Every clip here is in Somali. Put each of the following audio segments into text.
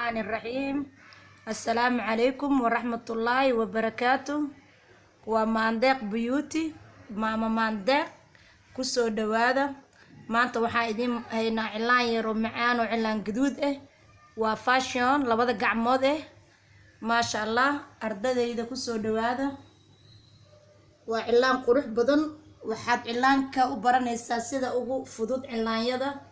الرحمن الرحيم. السلام عليكم ورحمة الله وبركاته. وماندق بيوتي ماما ماندق كسو دوادا maanta waxaa idin haynaa cilaan yaro macaan oo cilaan gaduud ah waa fashion labada gacmood ah maasha Allah ardadayda ku soo dhawaada waa cilaan qurux badan waxaad cilaanka u baranaysaa sida ugu fudud cilaanyada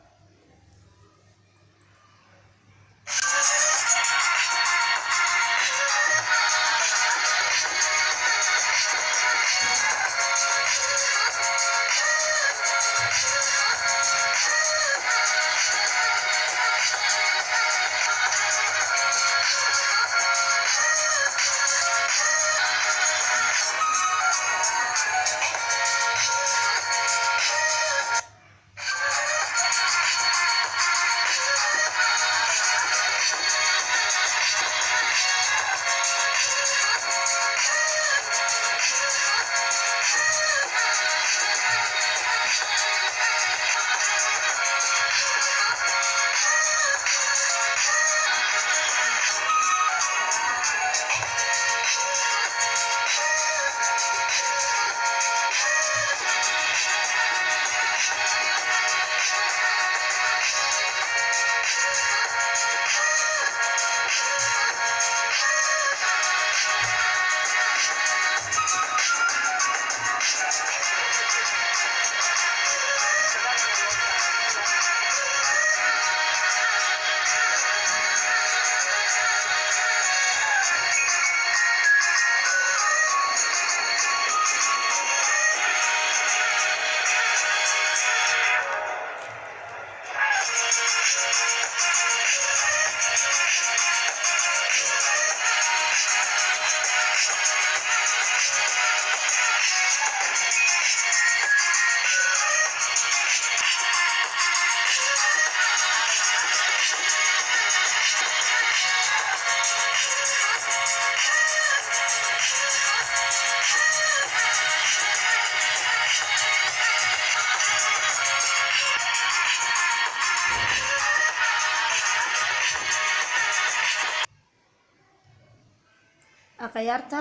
akhyaarta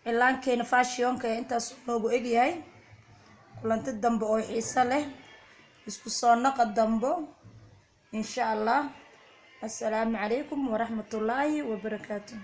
cilaankeena fashionka intaas noogu egyahay kulanti dambe oo xiiso leh isku soo naqa dambo insha Allah. Assalaamu calaykum waraxmatullaahi wabarakaatuh.